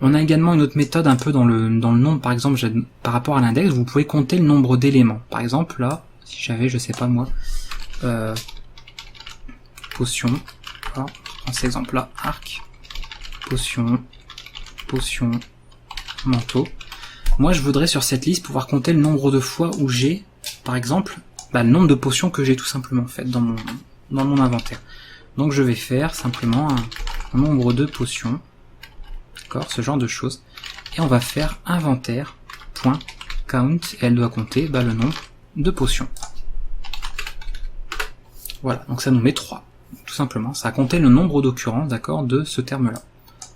On a également une autre méthode un peu dans le nombre, par exemple, par rapport à l'index, vous pouvez compter le nombre d'éléments. Par exemple, là, si j'avais, je sais pas moi, potion, voilà, dans cet exemple-là, arc, potion, manteau. Moi, je voudrais sur cette liste pouvoir compter le nombre de fois où j'ai, par exemple, le nombre de potions que j'ai tout simplement en fait dans mon inventaire. Donc je vais faire simplement un nombre de potions. D'accord, ce genre de choses. Et on va faire inventaire.count et elle doit compter le nombre de potions. Voilà, donc ça nous met 3. Tout simplement, ça a compté le nombre d'occurrences, d'accord, de ce terme-là.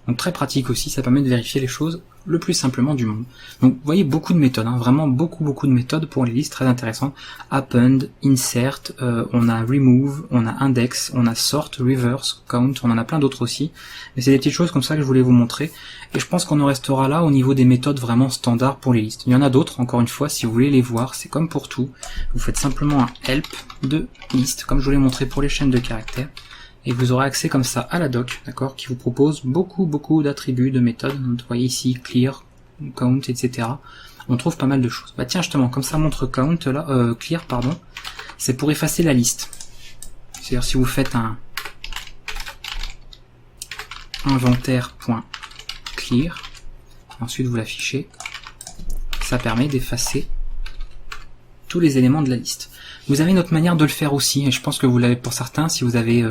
Donc très pratique aussi, ça permet de vérifier les choses le plus simplement du monde. Donc vous voyez beaucoup de méthodes, hein, vraiment beaucoup de méthodes pour les listes très intéressantes. Append, insert, on a remove, on a index, on a sort, reverse, count, on en a plein d'autres aussi. Mais c'est des petites choses comme ça que je voulais vous montrer. Et je pense qu'on en restera là au niveau des méthodes vraiment standards pour les listes. Il y en a d'autres, encore une fois, si vous voulez les voir, c'est comme pour tout. Vous faites simplement un help de liste, comme je vous l'ai montré pour les chaînes de caractères. Et vous aurez accès comme ça à la doc, d'accord, qui vous propose beaucoup d'attributs, de méthodes. Vous voyez ici, clear, count, etc. On trouve pas mal de choses. Bah tiens, justement, comme ça montre count, là, clear, pardon, c'est pour effacer la liste. C'est-à-dire si vous faites un inventaire.clear, ensuite vous l'affichez, ça permet d'effacer tous les éléments de la liste. Vous avez une autre manière de le faire aussi, et je pense que vous l'avez pour certains, si vous avez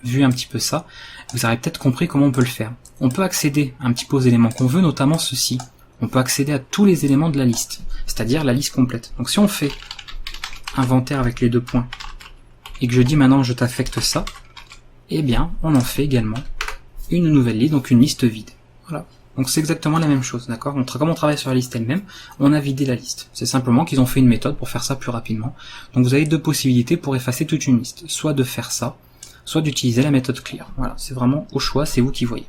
vu un petit peu ça, vous aurez peut-être compris comment on peut le faire. On peut accéder un petit peu aux éléments qu'on veut, notamment ceci. On peut accéder à tous les éléments de la liste, c'est-à-dire la liste complète. Donc si on fait inventaire avec les 2 points, et que je dis maintenant je t'affecte ça, eh bien on en fait également une nouvelle liste, donc une liste vide. Voilà. Donc c'est exactement la même chose, d'accord. Comme on travaille sur la liste elle-même, on a vidé la liste. C'est simplement qu'ils ont fait une méthode pour faire ça plus rapidement. Donc vous avez 2 possibilités pour effacer toute une liste. Soit de faire ça, soit d'utiliser la méthode clear. Voilà, c'est vraiment au choix, c'est vous qui voyez.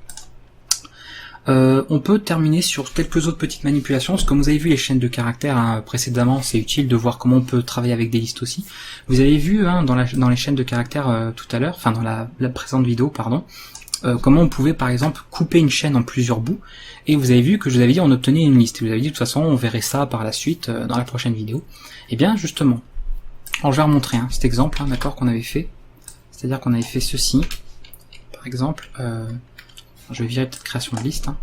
On peut terminer sur quelques autres petites manipulations, parce que comme vous avez vu les chaînes de caractères hein, précédemment, c'est utile de voir comment on peut travailler avec des listes aussi. Vous avez vu hein, dans les chaînes de caractères tout à l'heure, enfin dans la précédente vidéo, pardon, comment on pouvait par exemple couper une chaîne en plusieurs bouts, et vous avez vu que je vous avais dit on obtenait une liste, vous avez dit de toute façon on verrait ça par la suite dans la prochaine vidéo. Et bien justement, alors je vais remontrer cet exemple hein, d'accord, qu'on avait fait, c'est-à-dire qu'on avait fait ceci, par exemple, je vais virer peut-être création de liste, hein.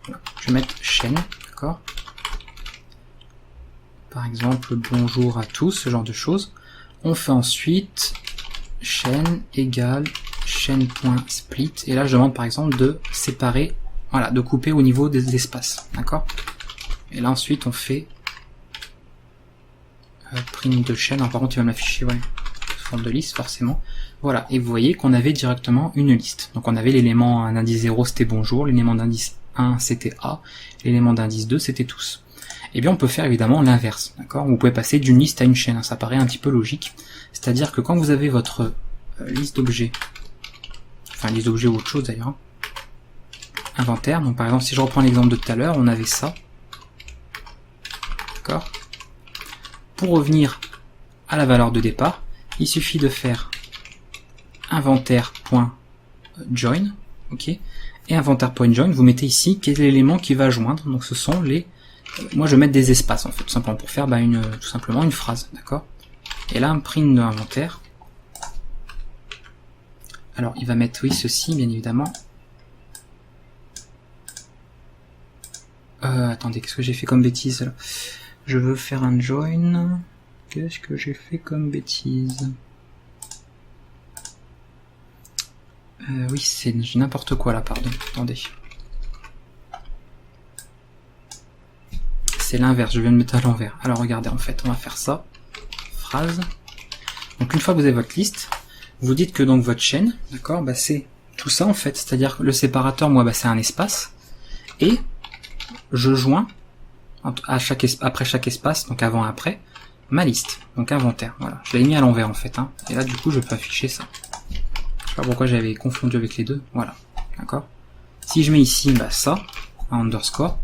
Voilà. Je vais mettre chaîne, d'accord, par exemple bonjour à tous, ce genre de choses. On fait ensuite chaîne égale chaîne.split, et là je demande par exemple de séparer, voilà, de couper au niveau des espaces, d'accord. Et là ensuite on fait print de chaîne, alors par contre il va m'afficher sous forme de liste forcément, voilà, et vous voyez qu'on avait directement une liste. Donc on avait l'élément un indice 0 c'était bonjour, l'élément d'indice 1 c'était A, l'élément d'indice 2 c'était tous. eh bien on peut faire évidemment l'inverse, d'accord? Vous pouvez passer d'une liste à une chaîne, hein, ça paraît un petit peu logique. C'est-à-dire que quand vous avez votre liste d'objets, enfin liste d'objets ou autre chose d'ailleurs, inventaire, donc par exemple si je reprends l'exemple de tout à l'heure, on avait ça, d'accord? Pour revenir à la valeur de départ, il suffit de faire inventaire.join, ok, et inventaire.join, vous mettez ici quel est l'élément qui va joindre, donc ce sont les, moi je vais mettre des espaces en fait, tout simplement pour faire tout simplement une phrase, d'accord. Et là un print de inventaire, alors il va mettre oui ceci bien évidemment, attendez, qu'est-ce que j'ai fait comme bêtise là? Je veux faire un join, qu'est-ce que j'ai fait comme bêtise? Oui, c'est n'importe quoi là, pardon, attendez. C'est l'inverse, je viens de mettre à l'envers. Alors regardez, en fait, on va faire ça. Phrase. Donc une fois que vous avez votre liste, vous dites que donc votre chaîne, d'accord, bah c'est tout ça en fait, c'est-à-dire que le séparateur, moi, bah c'est un espace, et je joins après chaque espace, donc avant et après, ma liste, donc inventaire. Voilà, je l'ai mis à l'envers en fait, hein, et là du coup je peux afficher ça. Je sais pas pourquoi j'avais confondu avec les deux, voilà, d'accord. Si je mets ici bah ça, un underscore,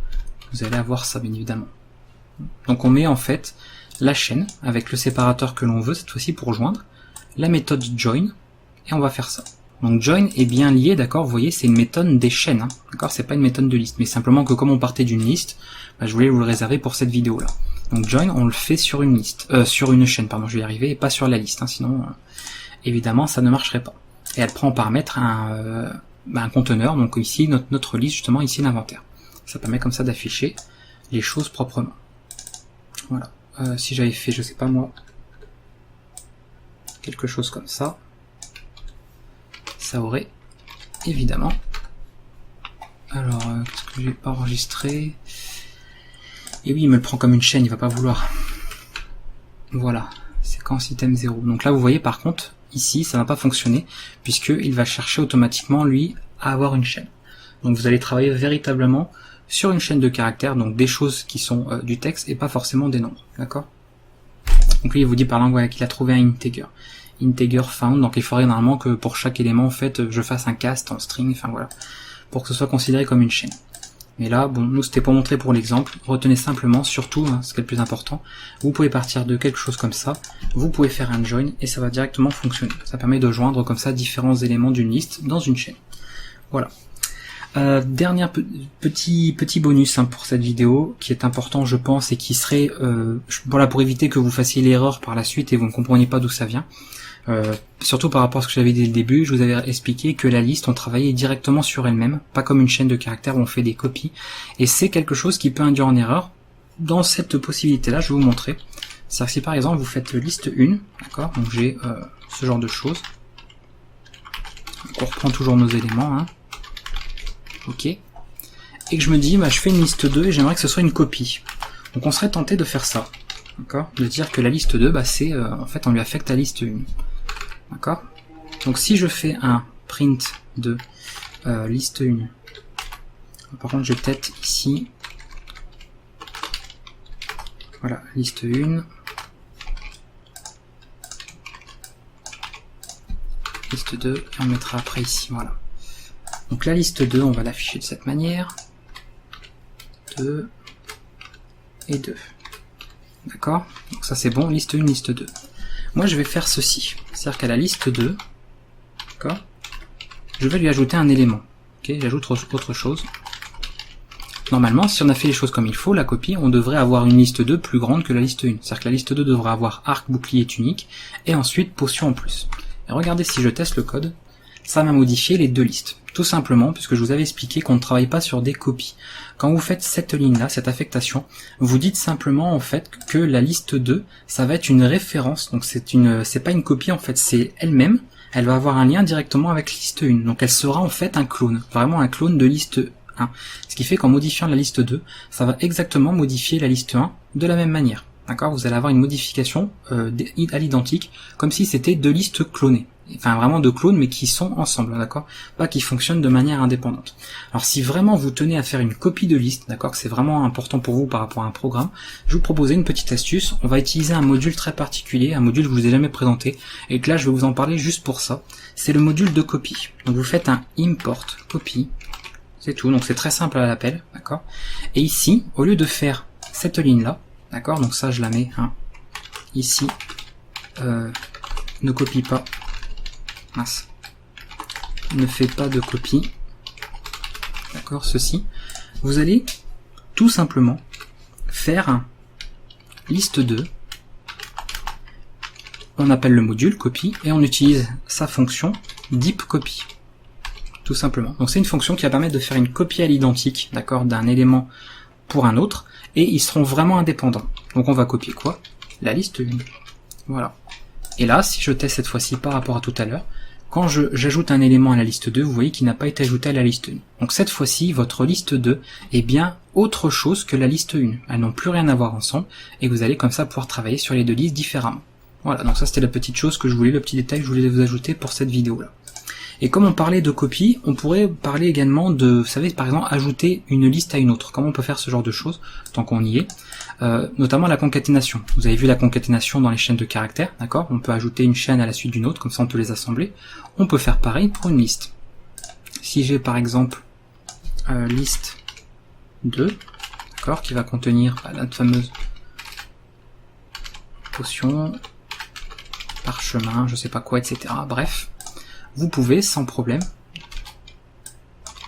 vous allez avoir ça bien évidemment. Donc on met en fait la chaîne avec le séparateur que l'on veut cette fois-ci pour joindre, la méthode join, et on va faire ça. Donc join est bien lié, d'accord, vous voyez, c'est une méthode des chaînes, hein, d'accord, c'est pas une méthode de liste, mais simplement que comme on partait d'une liste, bah, je voulais vous le réserver pour cette vidéo là. Donc join, on le fait sur une liste, sur une chaîne, pardon, je vais y arriver, et pas sur la liste, hein, sinon évidemment ça ne marcherait pas. Et elle prend en paramètre un conteneur, donc ici notre liste justement, ici l'inventaire. Ça permet comme ça d'afficher les choses proprement. Voilà. Si j'avais fait, je sais pas moi, quelque chose comme ça, ça aurait évidemment. Alors, qu'est-ce que j'ai pas enregistré? Et oui, il me le prend comme une chaîne, il va pas vouloir. Voilà, séquence item 0. Donc là, vous voyez par contre, ici, ça va pas fonctionner, puisqu'il va chercher automatiquement, lui, à avoir une chaîne. Donc vous allez travailler véritablement sur une chaîne de caractères, donc des choses qui sont du texte et pas forcément des nombres, d'accord? Donc lui il vous dit par exemple voilà, qu'il a trouvé un integer found, donc il faudrait normalement que pour chaque élément en fait je fasse un cast en string, enfin voilà, pour que ce soit considéré comme une chaîne. Mais là, bon, nous c'était pour montrer pour l'exemple, retenez simplement, surtout, hein, ce qui est le plus important, vous pouvez partir de quelque chose comme ça, vous pouvez faire un join et ça va directement fonctionner. Ça permet de joindre comme ça différents éléments d'une liste dans une chaîne. Voilà. Dernier petit bonus hein, pour cette vidéo qui est important je pense et qui serait voilà, pour éviter que vous fassiez l'erreur par la suite et vous ne compreniez pas d'où ça vient, surtout par rapport à ce que j'avais dit dès le début, je vous avais expliqué que la liste on travaillait directement sur elle-même, pas comme une chaîne de caractères où on fait des copies, et c'est quelque chose qui peut induire en erreur. Dans cette possibilité là je vais vous montrer, c'est-à-dire que si par exemple vous faites liste 1, d'accord, donc j'ai ce genre de choses, donc on reprend toujours nos éléments, hein. Ok, et que je me dis bah je fais une liste 2 et j'aimerais que ce soit une copie. Donc on serait tenté de faire ça, d'accord, de dire que la liste 2 bah c'est en fait on lui affecte la liste 1, d'accord. Donc si je fais un print de liste 1, par contre je vais peut-être ici, voilà, liste 1, liste 2, et on mettra après ici, voilà. Donc la liste 2, on va l'afficher de cette manière. 2 et 2. D'accord? Donc ça c'est bon, liste 1, liste 2. Moi je vais faire ceci. C'est-à-dire qu'à la liste 2, d'accord, je vais lui ajouter un élément. Ok, j'ajoute autre chose. Normalement, si on a fait les choses comme il faut, la copie, on devrait avoir une liste 2 plus grande que la liste 1. C'est-à-dire que la liste 2 devrait avoir arc, bouclier, tunique, et ensuite potion en plus. Et regardez si je teste le code, ça m'a modifié les deux listes. Tout simplement, puisque je vous avais expliqué qu'on ne travaille pas sur des copies. Quand vous faites cette ligne-là, cette affectation, vous dites simplement en fait que la liste 2, ça va être une référence, donc c'est pas une copie en fait, c'est elle-même, elle va avoir un lien directement avec liste 1, donc elle sera en fait un clone, vraiment un clone de liste 1. Ce qui fait qu'en modifiant la liste 2, ça va exactement modifier la liste 1 de la même manière. d'accord, vous allez avoir une modification à l'identique, comme si c'était deux listes clonées. Enfin vraiment deux clones mais qui sont ensemble, d'accord, pas qui fonctionnent de manière indépendante. Alors si vraiment vous tenez à faire une copie de liste, d'accord, que c'est vraiment important pour vous par rapport à un programme, je vais vous proposer une petite astuce. On va utiliser un module très particulier, un module que je vous ai jamais présenté, et que là je vais vous en parler juste pour ça. C'est le module de copie. Donc vous faites un import copy, c'est tout, donc c'est très simple à l'appel, d'accord. Et ici, au lieu de faire cette ligne là, d'accord, donc ça je la mets ici, ne copie pas, mince, ne fait pas de copie, d'accord, ceci, vous allez tout simplement faire un liste 2, on appelle le module copy et on utilise sa fonction deep copy, tout simplement. Donc c'est une fonction qui va permettre de faire une copie à l'identique, d'accord, d'un élément pour un autre, et ils seront vraiment indépendants. Donc on va copier quoi? La liste 1. Voilà. Et là, si je teste cette fois-ci par rapport à tout à l'heure, quand j'ajoute un élément à la liste 2, vous voyez qu'il n'a pas été ajouté à la liste 1. Donc cette fois-ci, votre liste 2 est bien autre chose que la liste 1. Elles n'ont plus rien à voir ensemble, et vous allez comme ça pouvoir travailler sur les deux listes différemment. Voilà, donc ça c'était la petite chose que je voulais, le petit détail que je voulais vous ajouter pour cette vidéo-là. Et comme on parlait de copie, on pourrait parler également de, vous savez, par exemple, ajouter une liste à une autre. Comment on peut faire ce genre de choses, tant qu'on y est, notamment la concaténation. Vous avez vu la concaténation dans les chaînes de caractères, d'accord? On peut ajouter une chaîne à la suite d'une autre, comme ça on peut les assembler. On peut faire pareil pour une liste. Si j'ai par exemple liste 2, d'accord, qui va contenir la fameuse potion, parchemin, je sais pas quoi, etc. Bref. Vous pouvez sans problème,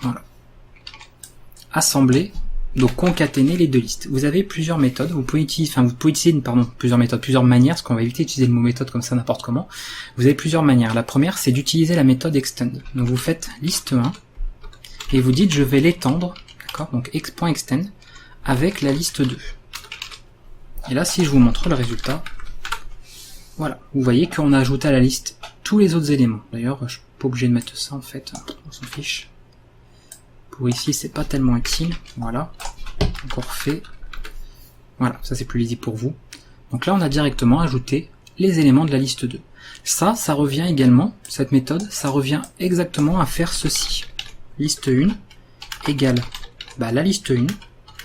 voilà, assembler, donc concaténer les deux listes. Vous avez plusieurs méthodes, vous pouvez utiliser, plusieurs méthodes, plusieurs manières, parce qu'on va éviter d'utiliser le mot méthode comme ça n'importe comment. Vous avez plusieurs manières. La première, c'est d'utiliser la méthode extend. Donc vous faites liste 1 et vous dites je vais l'étendre, d'accord, donc .extend avec la liste 2. Et là, si je vous montre le résultat, voilà, vous voyez qu'on a ajouté à la liste tous les autres éléments. D'ailleurs, je suis pas obligé de mettre ça en fait, on s'en fiche. Pour ici, c'est pas tellement utile. Voilà, donc on refait. Voilà, ça c'est plus lisible pour vous. Donc là, on a directement ajouté les éléments de la liste 2. Ça revient également, cette méthode, ça revient exactement à faire ceci. Liste 1 égale la liste 1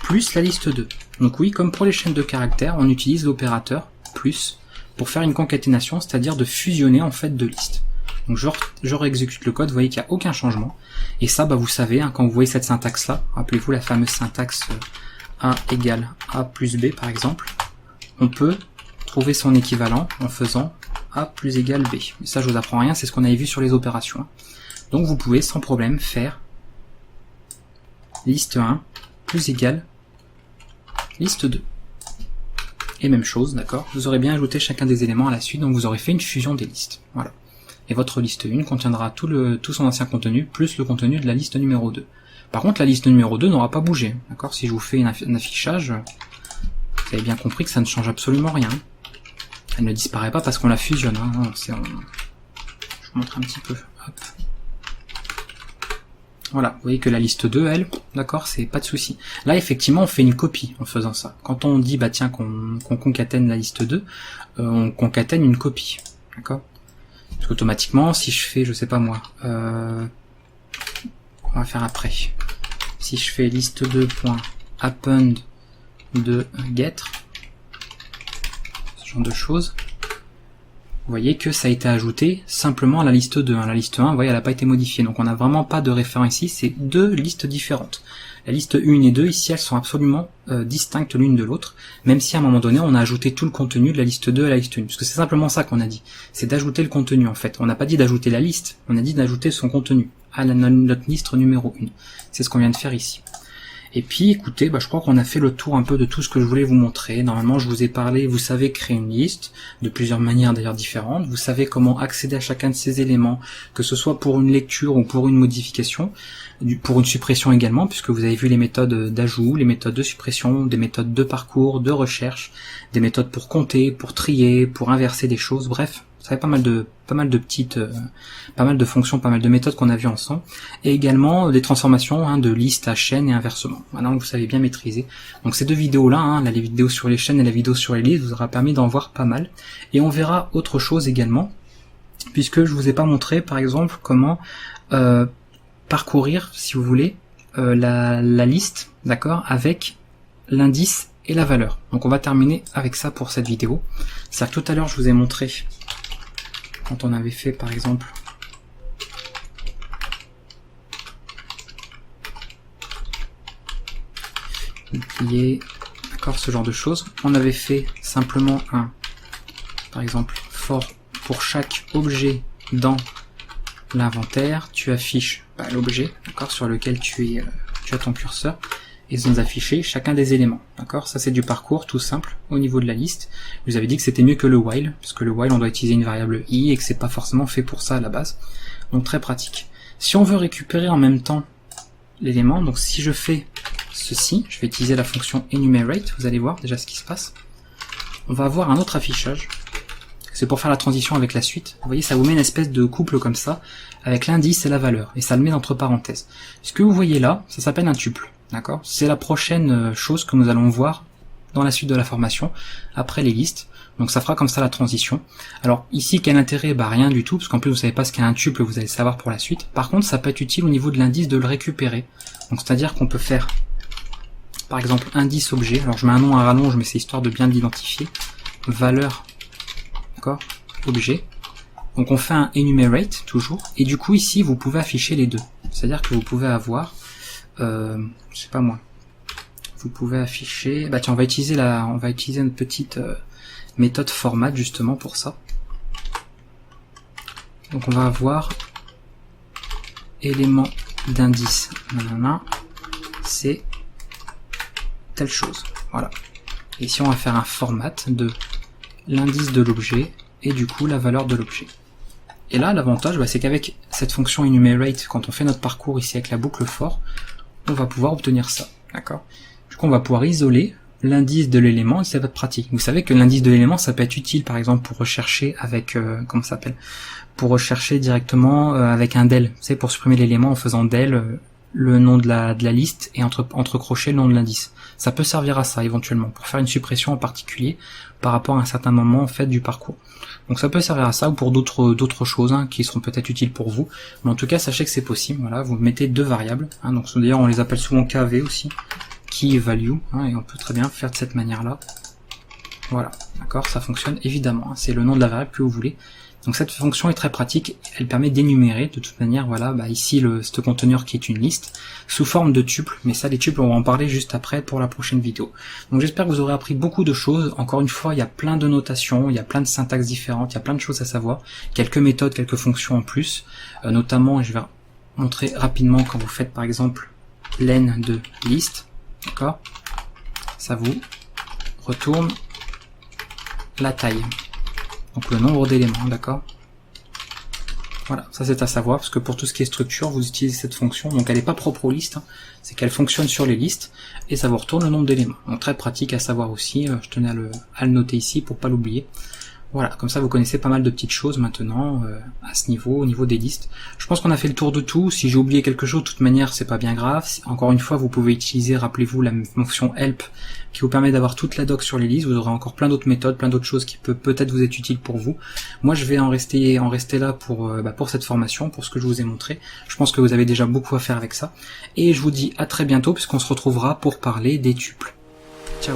plus la liste 2. Donc oui, comme pour les chaînes de caractères, on utilise l'opérateur plus pour faire une concaténation, c'est-à-dire de fusionner en fait deux listes. Donc je réexécute le code, vous voyez qu'il n'y a aucun changement. Et ça, vous savez, quand vous voyez cette syntaxe-là, rappelez-vous la fameuse syntaxe A égale A plus B par exemple, on peut trouver son équivalent en faisant A plus égale B. Mais ça, je vous apprends rien, c'est ce qu'on avait vu sur les opérations. Donc vous pouvez sans problème faire liste 1 plus égale liste 2. Et même chose, d'accord, vous aurez bien ajouté chacun des éléments à la suite, donc vous aurez fait une fusion des listes. Voilà. Et votre liste 1 contiendra tout son ancien contenu, plus le contenu de la liste numéro 2. Par contre, la liste numéro 2 n'aura pas bougé, d'accord. Si je vous fais un affichage, vous avez bien compris que ça ne change absolument rien. Elle ne disparaît pas parce qu'on la fusionne. Non, je vous montre un petit peu. Hop. Voilà, vous voyez que la liste 2, elle, d'accord, c'est pas de souci. Là, effectivement, on fait une copie en faisant ça. Quand on dit, tiens, qu'on concatène la liste 2, on concatène une copie, d'accord. Parce qu'automatiquement, si je fais, je sais pas moi, on va faire après. Si je fais liste 2.append de get, ce genre de choses, vous voyez que ça a été ajouté simplement à la liste 2. La liste 1, vous voyez, elle n'a pas été modifiée. Donc on n'a vraiment pas de référent ici, c'est deux listes différentes. La liste 1 et 2, ici, elles sont absolument distinctes l'une de l'autre, même si à un moment donné, on a ajouté tout le contenu de la liste 2 à la liste 1. Parce que c'est simplement ça qu'on a dit. C'est d'ajouter le contenu, en fait. On n'a pas dit d'ajouter la liste, on a dit d'ajouter son contenu à notre liste numéro 1. C'est ce qu'on vient de faire ici. Et puis écoutez, je crois qu'on a fait le tour un peu de tout ce que je voulais vous montrer. Normalement, je vous ai parlé, vous savez créer une liste, de plusieurs manières d'ailleurs différentes. Vous savez comment accéder à chacun de ces éléments, que ce soit pour une lecture ou pour une modification, pour une suppression également, puisque vous avez vu les méthodes d'ajout, les méthodes de suppression, des méthodes de parcours, de recherche, des méthodes pour compter, pour trier, pour inverser des choses, bref. Ça fait pas mal de petites, pas mal de fonctions, pas mal de méthodes qu'on a vues ensemble, et également des transformations hein, de liste à chaîne et inversement. Maintenant vous savez bien maîtriser. Donc ces deux vidéos-là, hein, la vidéo sur les chaînes et la vidéo sur les listes, vous aura permis d'en voir pas mal. Et on verra autre chose également, puisque je vous ai pas montré, par exemple, comment parcourir, si vous voulez, la liste, d'accord, avec l'indice et la valeur. Donc on va terminer avec ça pour cette vidéo. C'est-à-dire que tout à l'heure je vous ai montré quand on avait fait par exemple bouclier, d'accord, ce genre de choses. On avait fait simplement par exemple for pour chaque objet dans l'inventaire, tu affiches l'objet, d'accord, sur lequel tu as ton curseur. Et ils ont affiché chacun des éléments, d'accord. Ça c'est du parcours tout simple au niveau de la liste. Je vous avais dit que c'était mieux que le while, parce que le while on doit utiliser une variable i et que c'est pas forcément fait pour ça à la base. Donc très pratique. Si on veut récupérer en même temps l'élément, donc si je fais ceci, je vais utiliser la fonction enumerate, vous allez voir déjà ce qui se passe. On va avoir un autre affichage. C'est pour faire la transition avec la suite. Vous voyez, ça vous met une espèce de couple comme ça, avec l'indice et la valeur, et ça le met entre parenthèses. Ce que vous voyez là, ça s'appelle un tuple. D'accord, c'est la prochaine chose que nous allons voir dans la suite de la formation, après les listes. Donc ça fera comme ça la transition. Alors ici, quel intérêt? Bah rien du tout, parce qu'en plus vous savez pas ce qu'est un tuple, vous allez le savoir pour la suite. Par contre, ça peut être utile au niveau de l'indice de le récupérer. Donc c'est-à-dire qu'on peut faire, par exemple, indice objet. Alors je mets un nom à rallonge, mais c'est histoire de bien l'identifier. Valeur, d'accord, objet. Donc on fait un enumerate, toujours. Et du coup ici, vous pouvez afficher les deux. C'est-à-dire que vous pouvez avoir... je sais pas moi, vous pouvez afficher, bah tiens, on va utiliser une petite méthode format justement pour ça. Donc on va avoir élément d'indice, c'est telle chose, voilà. Et ici on va faire un format de l'indice de l'objet et du coup la valeur de l'objet. Et là l'avantage, bah, c'est qu'avec cette fonction enumerate, quand on fait notre parcours ici avec la boucle for, on va pouvoir obtenir ça, d'accord. Du coup on va pouvoir isoler l'indice de l'élément et ça va être pratique. Vous savez que l'indice de l'élément ça peut être utile par exemple pour rechercher avec comment ça s'appelle, pour rechercher directement avec un del, c'est pour supprimer l'élément en faisant del le nom de la liste et entre crochets le nom de l'indice. Ça peut servir à ça éventuellement pour faire une suppression en particulier par rapport à un certain moment en fait du parcours. Donc ça peut servir à ça ou pour d'autres choses hein, qui seront peut-être utiles pour vous. Mais en tout cas sachez que c'est possible. Voilà, vous mettez deux variables. Hein, donc d'ailleurs on les appelle souvent KV aussi, key value, hein, et on peut très bien faire de cette manière-là. Voilà, d'accord, ça fonctionne évidemment. Hein, c'est le nom de la variable que vous voulez. Donc cette fonction est très pratique, elle permet d'énumérer de toute manière, voilà, bah ici ce conteneur qui est une liste, sous forme de tuples, mais ça les tuples on va en parler juste après pour la prochaine vidéo. Donc j'espère que vous aurez appris beaucoup de choses, encore une fois il y a plein de notations, il y a plein de syntaxes différentes, il y a plein de choses à savoir, quelques méthodes, quelques fonctions en plus, notamment, et je vais montrer rapidement quand vous faites par exemple len de liste, d'accord, ça vous retourne la taille. Donc le nombre d'éléments, d'accord. Voilà, ça c'est à savoir, parce que pour tout ce qui est structure, vous utilisez cette fonction, donc elle n'est pas propre aux listes, hein, c'est qu'elle fonctionne sur les listes, et ça vous retourne le nombre d'éléments. Donc très pratique à savoir aussi, je tenais à le noter ici pour pas l'oublier. Voilà, comme ça vous connaissez pas mal de petites choses maintenant à ce niveau, au niveau des listes. Je pense qu'on a fait le tour de tout. Si j'ai oublié quelque chose, de toute manière, c'est pas bien grave. Encore une fois, vous pouvez utiliser, rappelez-vous, la fonction help qui vous permet d'avoir toute la doc sur les listes. Vous aurez encore plein d'autres méthodes, plein d'autres choses qui peuvent peut-être vous être utiles pour vous. Moi, je vais en rester là pour cette formation, pour ce que je vous ai montré. Je pense que vous avez déjà beaucoup à faire avec ça. Et je vous dis à très bientôt, puisqu'on se retrouvera pour parler des tuples. Ciao.